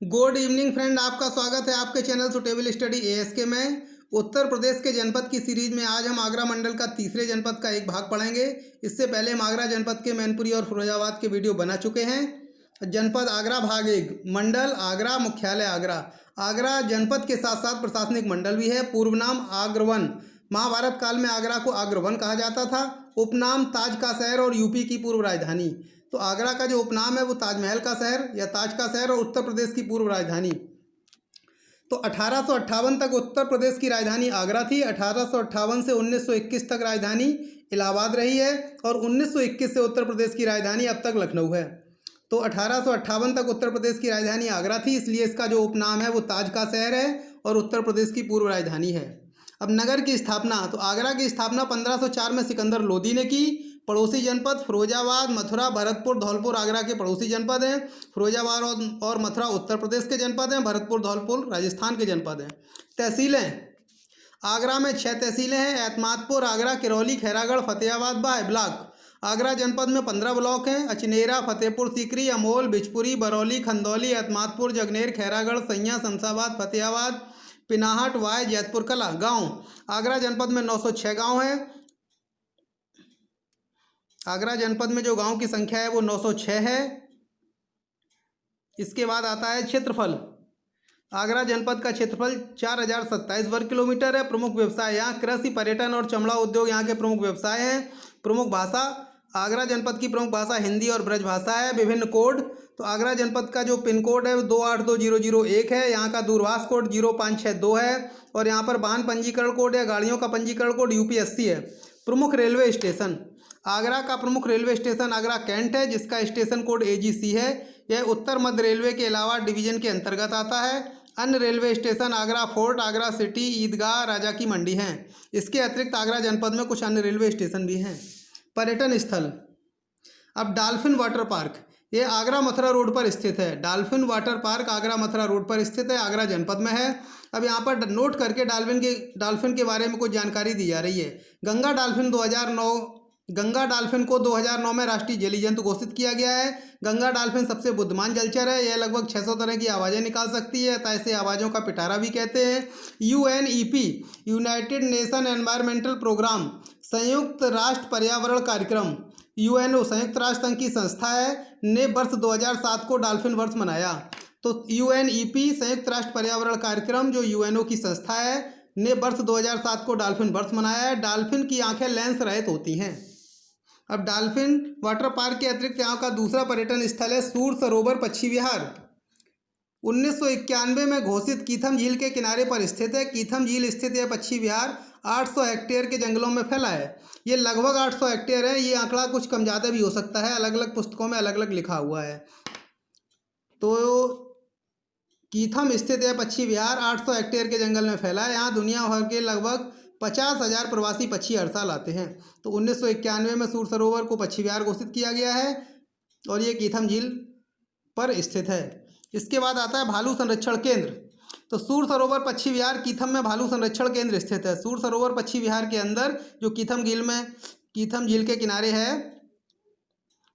Good evening friend, आपका स्वागत है आपके चैनल सुटेबल स्टडी एएसके में। उत्तर प्रदेश के जनपद की सीरीज में आज हम आगरा मंडल का तीसरे जनपद का एक भाग पढ़ेंगे। इससे पहले हम आगरा जनपद के मैनपुरी और फिरोजाबाद के वीडियो बना चुके हैं। जनपद आगरा भाग 1, मंडल आगरा, मुख्यालय आगरा। आगरा जनपद के साथ साथ प्रशासनिक मंडल भी है। पूर्व नाम आग्रवन। महाभारत काल में आगरा को आग्रवन कहा जाता था। उपनाम ताज का शहर और यूपी की पूर्व राजधानी। तो आगरा का जो उपनाम है वो ताजमहल का शहर या ताज का शहर और उत्तर प्रदेश की पूर्व राजधानी। तो 1858 तक उत्तर प्रदेश की राजधानी आगरा थी। 1858 से 1921 तक राजधानी इलाहाबाद रही है और 1921 से उत्तर प्रदेश की राजधानी अब तक लखनऊ है। तो 1858 तक उत्तर प्रदेश की राजधानी आगरा थी, इसलिए इसका जो उपनाम है वो ताज का शहर है और उत्तर प्रदेश की पूर्व राजधानी है। अब नगर की स्थापना, तो आगरा की स्थापना 1504 में सिकंदर लोदी ने की। पड़ोसी जनपद फिरोजाबाद, मथुरा, भरतपुर, धौलपुर आगरा के पड़ोसी जनपद हैं। फिरोजाबाद और मथुरा उत्तर प्रदेश के जनपद हैं। भरतपुर, धौलपुर राजस्थान के जनपद हैं। तहसीलें, आगरा में 6 तहसीलें हैं। एतमादपुर आगरा, किरौली, खैरागढ़, फतेहाबाद बाय ब्लॉक। आगरा जनपद में 15 ब्लॉक हैं। अचनेरा, फतेहपुर सीकरी, अमोल, बिचपुरी, बरौली, खंदौली, एतमादपुर, जगनेर, खैरागढ़, सैया, शमशाबाद, फतेहाबाद, पिनाहट, वाय, जैतपुर कला। गांव, आगरा जनपद में 906 गांव हैं। आगरा जनपद में जो गांव की संख्या है वो 906 है। इसके बाद आता है क्षेत्रफल। आगरा जनपद का क्षेत्रफल 4027 वर्ग किलोमीटर है। प्रमुख व्यवसाय यहाँ कृषि, पर्यटन और चमड़ा उद्योग यहाँ के प्रमुख व्यवसाय हैं। प्रमुख भाषा, आगरा जनपद की प्रमुख भाषा हिंदी और ब्रज भाषा है। विभिन्न कोड, तो आगरा जनपद का जो पिन कोड है वो 282001 है। यहाँ का दूरभाष कोड 0562 है और यहाँ पर वाहन पंजीकरण कोड या गाड़ियों का पंजीकरण कोड UP80 है। प्रमुख रेलवे स्टेशन, आगरा का प्रमुख रेलवे स्टेशन आगरा कैंट है, जिसका स्टेशन कोड AGC है। यह उत्तर मध्य रेलवे के इलावा डिवीजन के अंतर्गत आता है। अन्य railway station Agra Fort, Agra City, Idgah, Raja ki Mandi हैं। इसके अतिरिक्त आगरा जनपद में कुछ अन्य रेलवे स्टेशन भी हैं। पर्यटन स्थल, अब डॉल्फिन वाटर पार्क, ये आगरा मथुरा रोड पर स्थित है। Dolphin water park Agra Mathura road पर स्थित है, आगरा जनपद में है। अब यहाँ पर नोट करके डॉल्फिन के बारे में कुछ जानकारी दी जा रही है। गंगा डॉल्फिन को 2009 में राष्ट्रीय जलीय जंतु घोषित किया गया है। गंगा डॉल्फिन सबसे बुद्धिमान जलचर है। यह लगभग 600 तरह की आवाज़ें निकाल सकती है, अतः इसे आवाज़ों का पिटारा भी कहते हैं। UNEP, United Nation environmental programme, संयुक्त राष्ट्र पर्यावरण कार्यक्रम, UNO संयुक्त राष्ट्र संघ की संस्था है, ने वर्ष 2007 को डॉल्फिन वर्ष मनाया। तो UNEP संयुक्त राष्ट्र पर्यावरण कार्यक्रम जो UNO की संस्था है ने वर्ष 2007 को डॉल्फिन वर्ष मनाया है। डॉल्फिन की आंखें लेंस रहित होती हैं। अब डॉल्फिन वाटर पार्क के अतिरिक्त यहाँ का दूसरा पर्यटन स्थल है सूर सरोवर पक्षी विहार। 1991 में घोषित कीथम झील के किनारे पर स्थित है। कीथम झील स्थित यह पक्षी विहार 800 हेक्टेयर के जंगलों में फैला है। ये लगभग 800 हेक्टेयर है। ये आंकड़ा कुछ कम ज़्यादा भी हो सकता है, अलग अलग पुस्तकों में अलग अलग लिखा हुआ है। तो कीथम स्थित यह पक्षी विहार 800 हेक्टेयर के जंगल में फैला है। यहाँ दुनिया भर के लगभग 50,000 प्रवासी पक्षी हर साल आते हैं। तो 1991 में सूर सरोवर को पक्षी विहार घोषित किया गया है और ये कीथम झील पर स्थित है। इसके बाद आता है भालू संरक्षण केंद्र। तो सूर सरोवर पक्षी विहार कीथम में भालू संरक्षण केंद्र स्थित है। सूर सरोवर पक्षी विहार के अंदर जो कीथम झील के किनारे है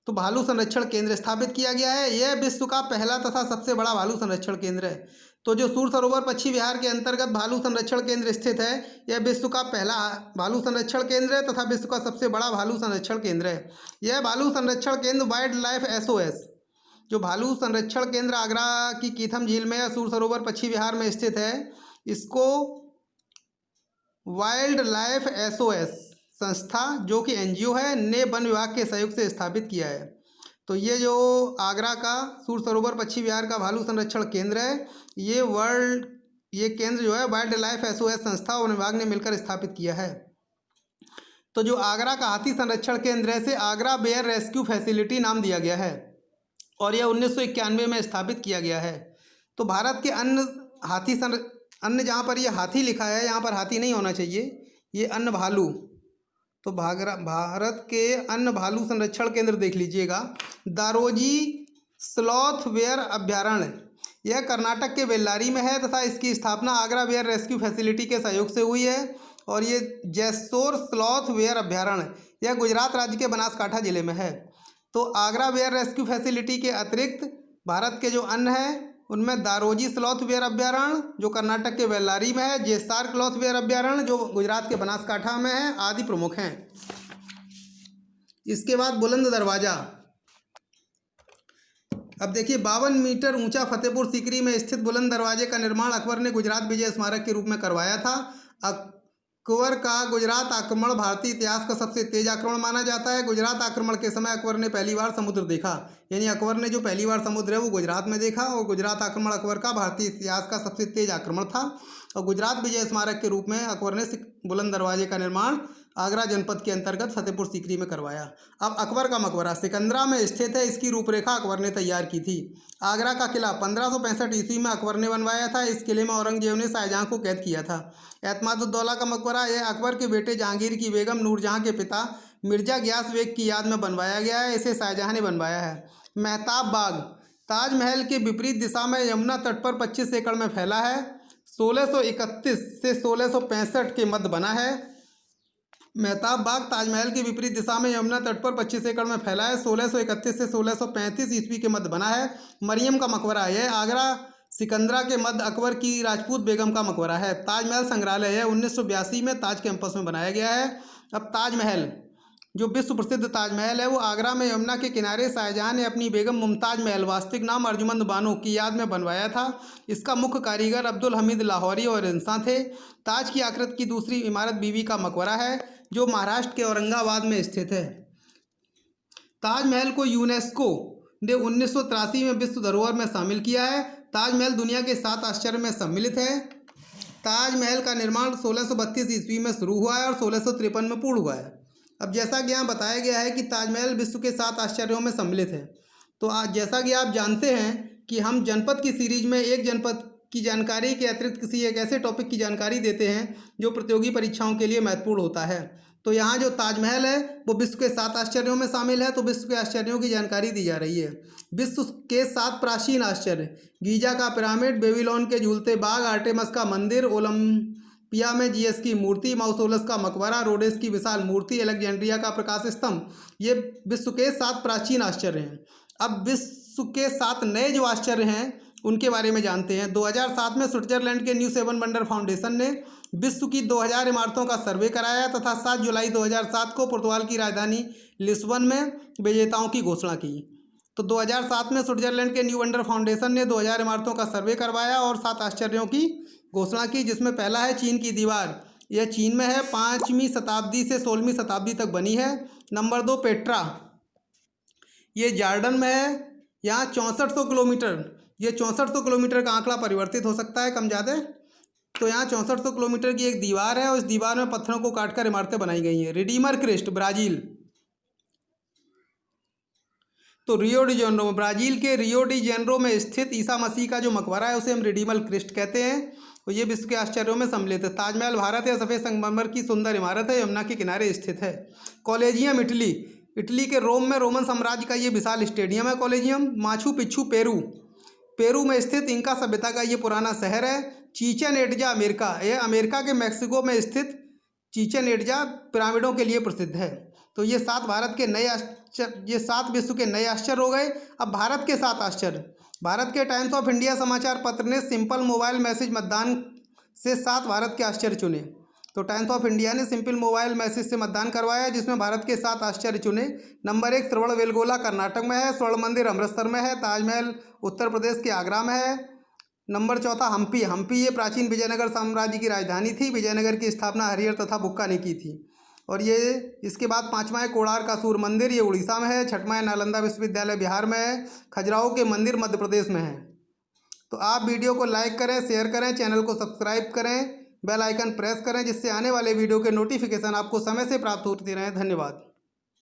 तो भालू संरक्षण केंद्र स्थापित किया गया है। यह विश्व का पहला तथा सबसे बड़ा भालू संरक्षण केंद्र है। तो जो सूर सरोवर पक्षी विहार के अंतर्गत भालू संरक्षण केंद्र स्थित है, यह विश्व का पहला भालू संरक्षण केंद्र है तथा विश्व का सबसे बड़ा भालू संरक्षण केंद्र है। यह भालू संरक्षण केंद्र वाइल्ड लाइफ SOS, जो भालू संरक्षण केंद्र आगरा की कीथम झील में या सूर सरोवर पक्षी विहार में स्थित है, इसको वाइल्ड लाइफ SOS संस्था जो कि NGO है ने वन विभाग के सहयोग से स्थापित किया है। तो ये जो आगरा का सूर सरोवर पक्षी विहार का भालू संरक्षण केंद्र है, ये केंद्र जो है वाइल्ड लाइफ SOS संस्था और वन विभाग ने मिलकर स्थापित किया है। तो जो आगरा का हाथी संरक्षण केंद्र है, इसे आगरा बेयर रेस्क्यू फैसिलिटी नाम दिया गया है और यह 1991 में स्थापित किया गया है। तो भारत के अन्य जहाँ पर यह हाथी लिखा है, यहाँ पर हाथी नहीं होना चाहिए, ये अन्य भालू। तो भारत के अन्य भालू संरक्षण केंद्र देख लीजिएगा। दारोजी स्लॉथ बेयर अभ्यारण्य, यह कर्नाटक के बेल्लारी में है तथा इसकी स्थापना आगरा बेयर रेस्क्यू फैसिलिटी के सहयोग से हुई है। और ये जैसोर स्लॉथ बेयर अभ्यारण्य, यह गुजरात राज्य के बनासकांठा जिले में है। तो आगरा बेयर रेस्क्यू फैसिलिटी के अतिरिक्त भारत के जो अन्य हैं उनमें दारोजी स्लॉथ बेयर अभ्यारण्य जो कर्नाटक के बेल्लारी में है, जेसार क्लॉथ बेयर अभ्यारण्य जो गुजरात के बनासकांठा में है आदि प्रमुख हैं। इसके बाद बुलंद दरवाज़ा। अब देखिए 52 मीटर ऊंचा फतेहपुर सीकरी में स्थित बुलंद दरवाजे का निर्माण अकबर ने गुजरात विजय स्मारक के रूप में करवाया था। अकबर का गुजरात आक्रमण भारतीय इतिहास का सबसे तेज आक्रमण माना जाता है। गुजरात आक्रमण के समय अकबर ने पहली बार समुद्र देखा, यानी अकबर ने जो पहली बार समुद्र है वो गुजरात में देखा, और गुजरात आक्रमण अकबर का भारतीय इतिहास का सबसे तेज आक्रमण था। और गुजरात विजय स्मारक के रूप में अकबर ने बुलंद दरवाजे का निर्माण आगरा जनपद के अंतर्गत फतेहपुर सीकरी में करवाया। अब अकबर का मकबरा सिकंदरा में स्थित है। इसकी रूपरेखा अकबर ने तैयार की थी। आगरा का किला 1565 ईस्वी में अकबर ने बनवाया था। इस किले में औरंगजेब ने शाहजहाँ को कैद किया था। एतमादुद्दौला का मकबरा यह अकबर के बेटे जहांगीर की बेगम नूरजहाँ के पिता मिर्जा गियास बेग की याद में बनवाया गया है। इसे शाहजहाँ ने बनवाया है। मेहताब बाग ताजमहल के विपरीत दिशा में यमुना तट पर 25 एकड़ में फैला है। 1631 से 1665 के मध्य बना है। मेहताब बाग ताजमहल के विपरीत दिशा में यमुना तट पर 25 एकड़ में फैला है। 1631 से 1635 ईस्वी के मध्य बना है। मरियम का मकबरा यह आगरा सिकंदरा के मध्य अकबर की राजपूत बेगम का मकबरा है। ताजमहल संग्रहालय है 1982 में ताज कैंपस में बनाया गया है। अब ताजमहल जो विश्व प्रसिद्ध ताजमहल है वो आगरा में यमुना के किनारे शाहजहाँ ने अपनी बेगम मुमताज महल वास्तविक नाम अर्जुमंद बानो की याद में बनवाया था। इसका मुख्य कारीगर अब्दुल हमीद लाहौरी और इंसान थे। ताज की आकृति की दूसरी इमारत बीवी का मकबरा है जो महाराष्ट्र के औरंगाबाद में स्थित है। ताजमहल को यूनेस्को ने 1983 में विश्व धरोहर में शामिल किया है। ताजमहल दुनिया के 7 आश्चर्य में सम्मिलित है। ताजमहल का निर्माण 1632 ईस्वी में शुरू हुआ है और 1653 में पूर्ण हुआ है। अब जैसा कि यहाँ बताया गया है कि ताजमहल विश्व के 7 आश्चर्यों में सम्मिलित है, तो आज जैसा कि आप जानते हैं कि हम जनपद की सीरीज में एक जनपद की जानकारी के अतिरिक्त किसी एक ऐसे टॉपिक की जानकारी देते हैं जो प्रतियोगी परीक्षाओं के लिए महत्वपूर्ण होता है। तो यहाँ जो ताजमहल है वो विश्व के 7 आश्चर्यों में शामिल है, तो विश्व के आश्चर्यों की जानकारी दी जा रही है। विश्व के 7 प्राचीन आश्चर्य: गीजा का पिरामिड, बेबीलोन के झूलते बाग, आर्टेमस का मंदिर, ओलंपिया में जीएस की मूर्ति, माउसोलस का मकबरा, रोडेस की विशाल मूर्ति, अलेक्जेंड्रिया का प्रकाश स्तंभ, ये विश्व के 7 प्राचीन आश्चर्य हैं। अब विश्व के 7 नए जो आश्चर्य हैं उनके बारे में जानते हैं। 2007 में स्विट्जरलैंड के न्यू सेवन वंडर फाउंडेशन ने विश्व की 2000 इमारतों का सर्वे कराया तथा 7 जुलाई 2007 को पुर्तगाल की राजधानी लिस्बन में विजेताओं की घोषणा की। तो 2007 में स्विट्जरलैंड के न्यू वंडर फाउंडेशन ने 2000 इमारतों का सर्वे करवाया और 7 आश्चर्यों की घोषणा की, जिसमें पहला है चीन की दीवार। यह चीन में है, 5वीं शताब्दी से 16वीं शताब्दी तक बनी है। नंबर 2 पेट्रा, ये जॉर्डन में है। यहाँ 6400 किलोमीटर, ये 6400 किलोमीटर का आंकड़ा परिवर्तित हो सकता है कम ज़्यादा। तो यहाँ 6400 किलोमीटर की एक दीवार है और इस दीवार में पत्थरों को काटकर इमारतें बनाई गई हैं। रिडीमर क्रिस्ट ब्राज़ील, तो रियो डी जेनेरो, ब्राज़ील के रियो डी जेनेरो में स्थित ईसा मसीह का जो मकबरा है उसे हम रिडीमर क्रिस्ट कहते हैं और ये विश्व के आश्चर्यों में सम्मिलित है। ताजमहल भारत या सफ़ेद संगमरमर की सुंदर इमारत है, यमुना के किनारे स्थित है। कॉलेजियम इटली, इटली के रोम में रोमन साम्राज्य का ये विशाल स्टेडियम है collegium. Machu Picchu Peru, Peru में स्थित इंका सभ्यता का ये पुराना शहर है। चिचेन इट्जा अमेरिका, यह अमेरिका के मैक्सिको में स्थित चिचेन इट्जा पिरामिडों के लिए प्रसिद्ध है। तो ये 7 भारत के नए आश्चर्य, ये 7 विश्व के नए आश्चर्य हो गए। अब भारत के 7 आश्चर्य। भारत के टाइम्स ऑफ इंडिया समाचार पत्र ने सिंपल मोबाइल मैसेज मतदान से 7 भारत के आश्चर्य चुने। तो टाइम्स ऑफ इंडिया ने सिंपल मोबाइल मैसेज से मतदान करवाया जिसमें भारत के 7 आश्चर्य चुने। नंबर 1 श्रवणबेलगोला कर्नाटक में है। स्वर्ण मंदिर अमृतसर में है। ताजमहल उत्तर प्रदेश के आगरा में है। नंबर 4 हम्पी, हम्पी ये प्राचीन विजयनगर साम्राज्य की राजधानी थी। विजयनगर की स्थापना हरिहर तथा बुक्का ने की थी। और ये इसके बाद 5वां है कोणार्क का सूर्य मंदिर, ये उड़ीसा में है। 6वां है नालंदा विश्वविद्यालय बिहार में है। खजुराहो के मंदिर मध्य प्रदेश में है। तो आप वीडियो को लाइक करें, शेयर करें, चैनल को सब्सक्राइब करें, बेल आइकन प्रेस करें जिससे आने वाले वीडियो के नोटिफिकेशन आपको समय से प्राप्त होते रहें। धन्यवाद।